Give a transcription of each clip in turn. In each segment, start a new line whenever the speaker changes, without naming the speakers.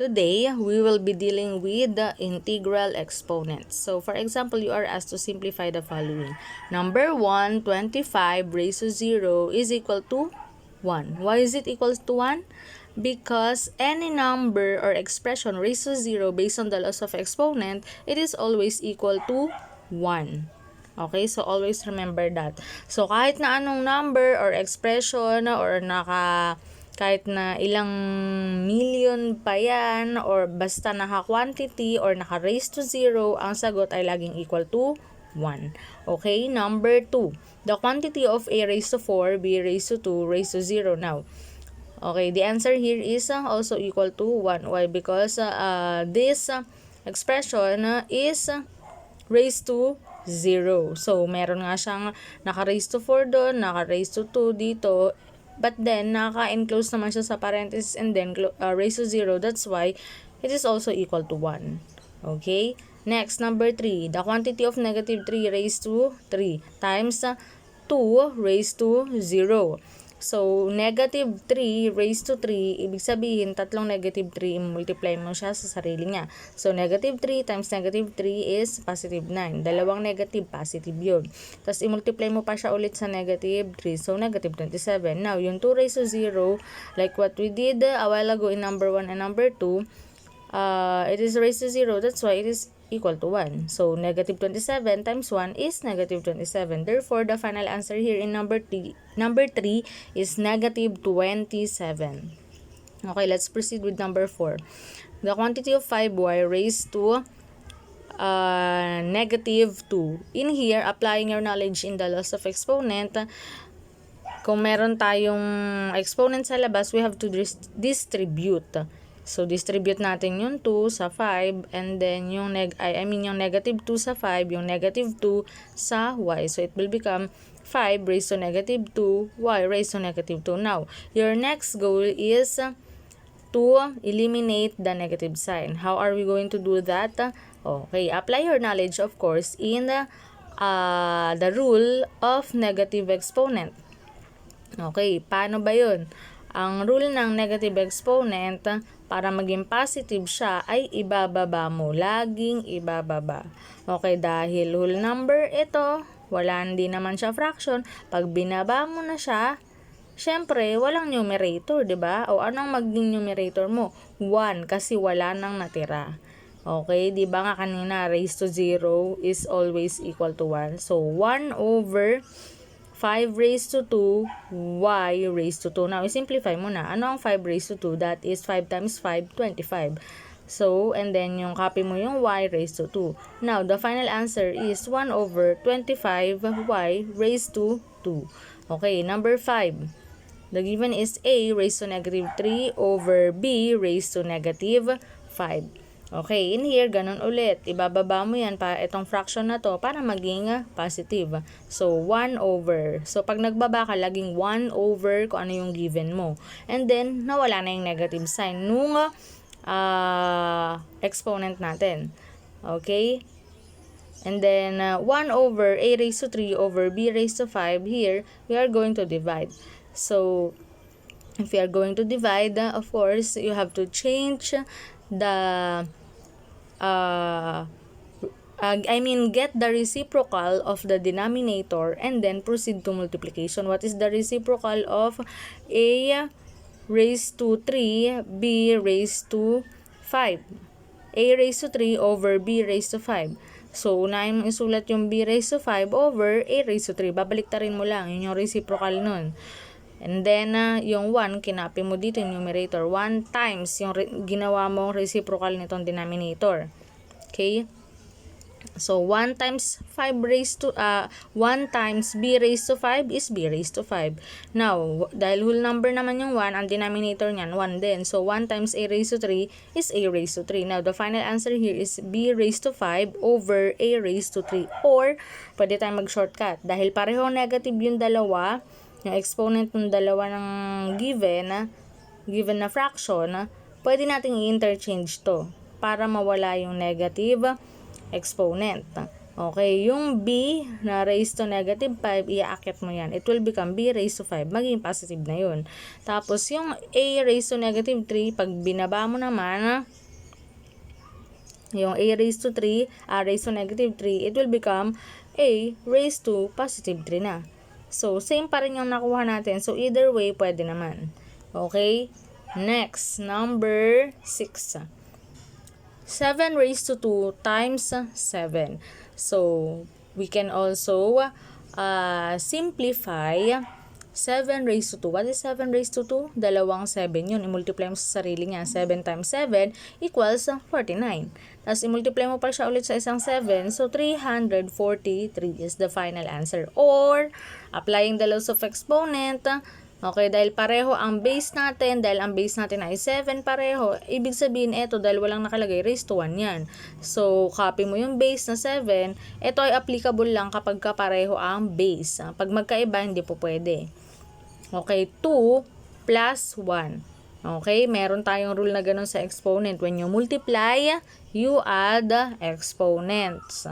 Today, we will be dealing with the integral exponents. So, for example, you are asked to simplify the following. Number 1, 25 raised to 0 is equal to 1. Why is it equal to 1? Because any number or expression raised to 0 based on the laws of exponent, it is always equal to 1. Okay, so always remember that. So, kahit na anong number or expression or kahit na ilang million pa yan or basta naka-quantity or naka-raise to 0, ang sagot ay laging equal to 1. Okay, number 2. The quantity of A raised to 4, B raised to 2, raised to 0 now. Okay, the answer here is also equal to 1. Why? Because this expression is raised to 0. So, meron nga siyang naka-raised to 4 doon, naka-raised to 2 dito. But then, naka-enclose naman siya sa parenthesis and then raised to 0. That's why it is also equal to 1. Okay? Next, number 3. The quantity of negative 3 raised to 3 times 2 raised to 0. So, negative 3 raised to 3, ibig sabihin, tatlong negative 3, multiply mo siya sa sarili niya. So, negative 3 times negative 3 is positive 9. Dalawang negative, positive yun. Tapos, i-multiply mo pa siya ulit sa negative 3. So, negative 27. Now, yung 2 raised to 0, like what we did a while ago in number 1 and number 2, it is raised to 0. That's why it is equal to 1. So, negative 27 times 1 is negative 27. Therefore, the final answer here in number 3 is negative 27. Okay, let's proceed with number 4. The quantity of 5y raised to negative 2. In here, applying your knowledge in the laws of exponent, kung meron tayong exponent sa labas, we have to distribute. So, distribute natin yung 2 sa 5 and then yung yung negative 2 sa 5, yung negative 2 sa y. So, it will become 5 raised to negative 2, y raised to negative 2. Now, your next goal is to eliminate the negative sign. How are we going to do that? Okay, apply your knowledge, of course, in the rule of negative exponent. Okay, paano ba yun? Ang rule ng negative exponent, para maging positive siya, ay ibababa mo. Laging ibababa. Okay, dahil whole number ito, hindi naman siya fraction. Pag binaba mo na siya, syempre, walang numerator, di ba? O anong maging numerator mo? 1, kasi wala nang natira. Okay, di ba nga kanina, raised to 0 is always equal to 1. So, 1 over 5 raised to 2, y raised to 2. Now, i-simplify mo na. Ano ang 5 raised to 2? That is 5 times 5, 25. So, and then yung copy mo yung y raised to 2. Now, the final answer is 1 over 25y raised to 2. Okay, number 5. The given is a raised to negative 3 over b raised to negative 5. Okay, in here, ganun ulit. Ibababa mo yan pa itong fraction na to para maging positive. So, 1 over. So, pag nagbaba ka, laging 1 over kung ano yung given mo. And then, nawala na yung negative sign nung exponent natin. Okay? And then, 1 over a raised to 3 over b raised to 5. Here, we are going to divide. So, if you are going to divide, of course, you have to change the get the reciprocal of the denominator and then proceed to multiplication. What is the reciprocal of a raised to 3, b raised to 5? A raised to 3 over b raised to 5. So, unahin mo isulat yung b raised to 5 over a raised to 3. Babaliktarin mo lang. Yun yung reciprocal nun. And then, yung 1, kinapi mo dito yung numerator. 1 times yung ginawa mong reciprocal nitong denominator. Okay? So, 1 times 5 raised to, 1 times b raised to 5 is b raised to 5. Now, dahil whole number naman yung 1, ang denominator niyan, 1 din. So, 1 times a raised to 3 is a raised to 3. Now, the final answer here is b raised to 5 over a raised to 3. Or, pwede tayong mag-shortcut. Dahil pareho negative yung dalawa, yung exponent ng dalawa ng given na fraction, pwede nating i-interchange to para mawala yung negative exponent. Okay, yung b na raised to negative 5, iaakit mo yan. It will become b raised to 5. Maging positive na yun. Tapos, yung a raised to negative 3, pag binaba mo naman, yung a raised to 3, a raised to negative 3, it will become a raised to positive 3 na. So, same pa rin yung nakuha natin. So, either way, pwede naman. Okay? Next, number 6. 7 raised to 2 times 7. So, we can also simplify 7 raised to 2. What is 7 raised to 2? Dalawang 7 yun. I-multiply mo sa sarili niya. 7 times 7 equals 49. Tapos, i-multiply mo pa siya ulit sa isang 7. So, 343 is the final answer. Or, applying the laws of exponent, okay, dahil pareho ang base natin, dahil ang base natin ay 7 pareho, ibig sabihin ito, dahil walang nakalagay, raised to 1 yan. So, copy mo yung base na 7, ito ay applicable lang kapag kapareho ang base. Pag magkaiba, hindi po pwede. Okay, 2 plus 1. Okay, meron tayong rule na ganun sa exponent. When you multiply, you add exponents.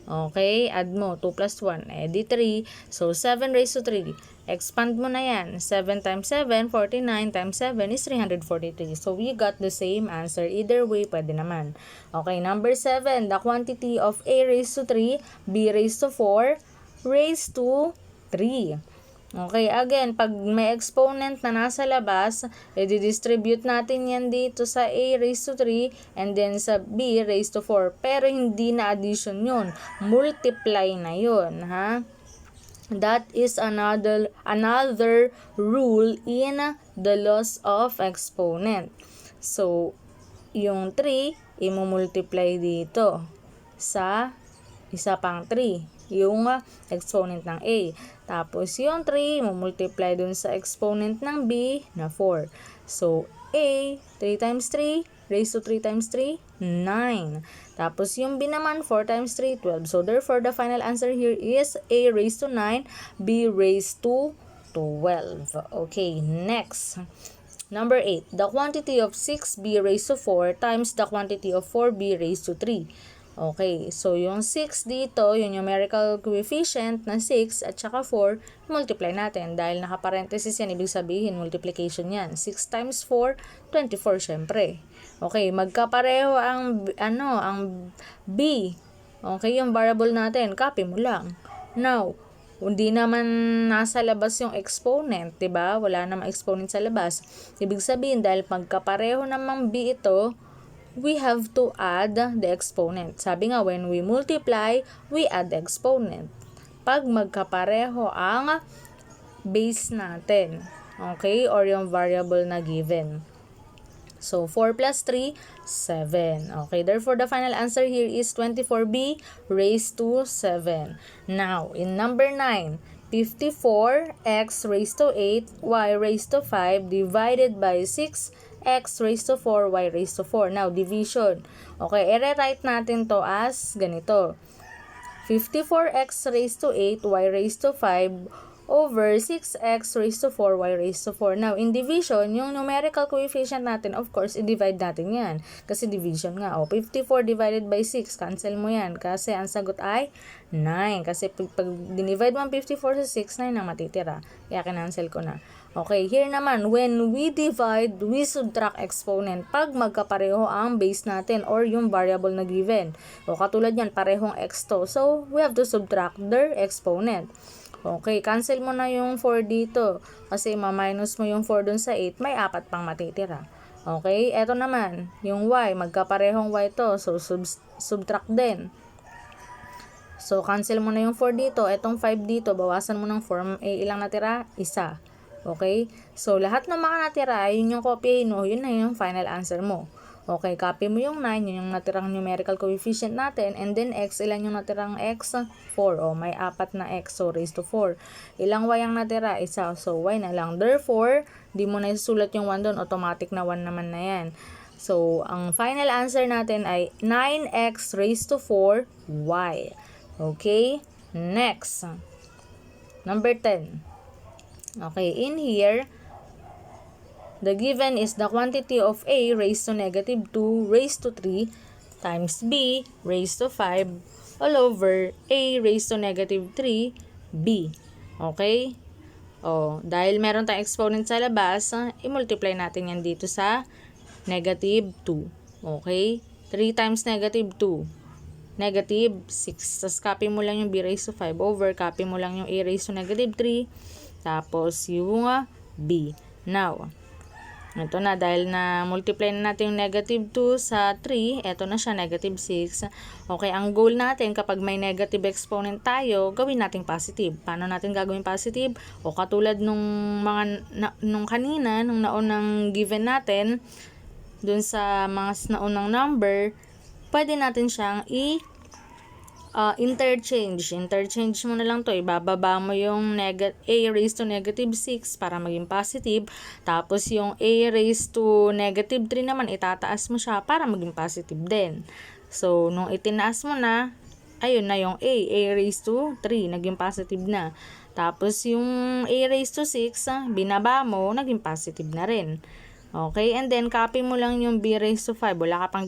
Okay, add mo, 2 plus 1, edi 3. So, 7 raised to 3. Expand mo na yan. 7 times 7, 49 times 7 is 343. So, we got the same answer. Either way, pwede naman. Okay, number 7. The quantity of a raised to 3, b raised to 4, raised to 3. Okay, again, pag may exponent na nasa labas, i-distribute natin yan dito sa a raised to 3 and then sa b raised to 4. Pero hindi na addition yun. Multiply na yun, ha? That is another rule in the laws of exponent. So, yung 3, i-multiply dito sa isa pang 3, yung exponent ng a. Tapos, yung 3, i-multiply dun sa exponent ng b na 4. So, a, 3 times 3, raised to 3 times 3, 9. Tapos, yung b naman, 4 times 3, 12. So, therefore, the final answer here is a raised to 9, b raised to 12. Okay, next. Number 8. The quantity of 6b raised to 4 times the quantity of 4b raised to 3. Okay, so yung 6 dito, yung numerical coefficient na 6 at saka 4, multiply natin. Dahil naka-parenthesis yan, ibig sabihin, multiplication yan. 6 times 4, 24 syempre. Okay, magkapareho ang b. Okay, yung variable natin, copy mo lang. Now, hindi naman nasa labas yung exponent, 'di ba? Wala namang exponent sa labas. Ibig sabihin, dahil magkapareho namang b ito, we have to add the exponent. Sabi nga, when we multiply, we add the exponent. Pag magkapareho ang base natin, okay, or yung variable na given. So, 4 plus 3, 7. Okay, therefore, the final answer here is 24b raised to 7. Now, in number 9, 54x raised to 8, y raised to 5 divided by 6, x raised to 4, y raised to 4. Now, division. Okay, i-rewrite natin to as ganito. 54x raised to 8, y raised to 5, over 6x raised to 4, y raised to 4. Now, in division, yung numerical coefficient natin, of course, i-divide natin yan. Kasi division nga. 54 divided by 6, cancel mo yan. Kasi ang sagot ay 9. Kasi pag dinivide mo ang 54 sa 6, 9 ang matitira. Kaya kinancel ko na. Okay, here naman, when we divide, we subtract exponent pag magkapareho ang base natin or yung variable na given. O katulad yan, parehong x to. So, we have to subtract their exponent. Okay, cancel mo na yung 4 dito. Kasi ma-minus mo yung 4 dun sa 8, may 4 pang matitira. Okay, eto naman, yung y, magkaparehong y to. So, subtract din. So, cancel mo na yung 4 dito. Etong 5 dito, bawasan mo ng 4. Ilang natira? Isa. Okay, so lahat ng mga natira, yun yung copy mo, yun na yung final answer mo. Okay, copy mo yung 9, yun yung natirang numerical coefficient natin, and then x, ilan yung natirang x? 4. O, may 4 na x, so raised to 4. Ilang y ang natira? Isa, so y na lang. Therefore, di mo na isusulat yung 1 doon, automatic na 1 naman na yan. So, ang final answer natin ay 9x raised to 4y. Okay, next. Number 10. Okay, in here, the given is the quantity of a raised to negative 2 raised to 3 times b raised to 5 all over a raised to negative 3b. Okay? O, dahil meron tayong exponent sa labas, i-multiply natin yan dito sa negative 2. Okay? 3 times negative 2. Negative 6. Tapos copy mo lang yung b raised to 5 over, copy mo lang yung a raised to negative 3. Tapos yung b. Now, ito na, dahil na multiply na natin yung negative 2 sa 3, ito na siya, negative 6. Okay, ang goal natin kapag may negative exponent tayo, gawin natin positive. Paano natin gagawin positive? O katulad nung nung kanina, nung naunang given natin, dun sa mga naunang number, pwede natin siyang interchange mo na lang to, ibababa mo yung a raised to negative 6 para maging positive, tapos yung a raised to negative 3 naman itataas mo siya para maging positive din. So nung itinaas mo na, ayun na yung a raised to 3 naging positive na, tapos yung a raised to 6 binaba mo, naging positive na rin. Okay, and then copy mo lang yung b raised to 5. Wala ka pang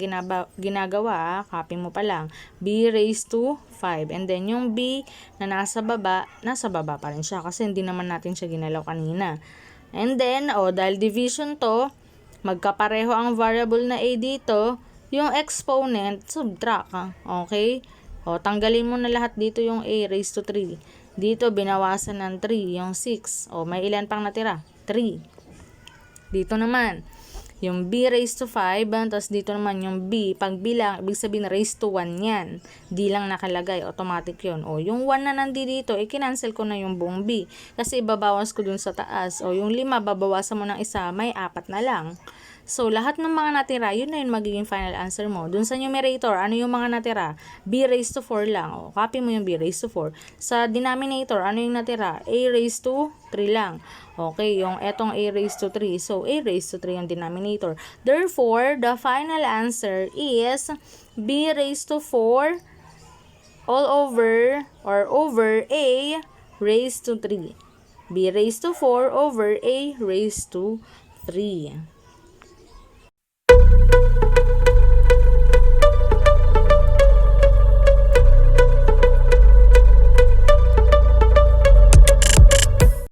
ginagawa, copy mo pa lang. b raised to 5. And then yung b na nasa baba pa rin siya kasi hindi naman natin siya ginalaw kanina. And then, dahil division to, magkapareho ang variable na a dito, yung exponent, subtract. Okay? Tanggalin mo na lahat dito yung a raised to 3. Dito, binawasan ng 3, yung 6. May ilan pang natira? 3. Dito naman, yung b raised to 5, tapos dito naman yung b, pag bilang, ibig sabihin raised to 1 yan. D lang nakalagay, automatic yun. Yung 1 na nandito, i-cancel ko na yung buong b. Kasi babawas ko dun sa taas. Yung 5, babawasan mo ng isa, may 4 na lang. So, lahat ng mga natira, yun na yung magiging final answer mo. Dun sa numerator, ano yung mga natira? B raised to 4 lang. Copy mo yung b raised to 4. Sa denominator, ano yung natira? A raised to 3 lang. Okay, yung etong a raised to 3. So, a raised to 3 yung denominator. Therefore, the final answer is b raised to 4 all over or over a raised to 3. b raised to 4 over a raised to 3.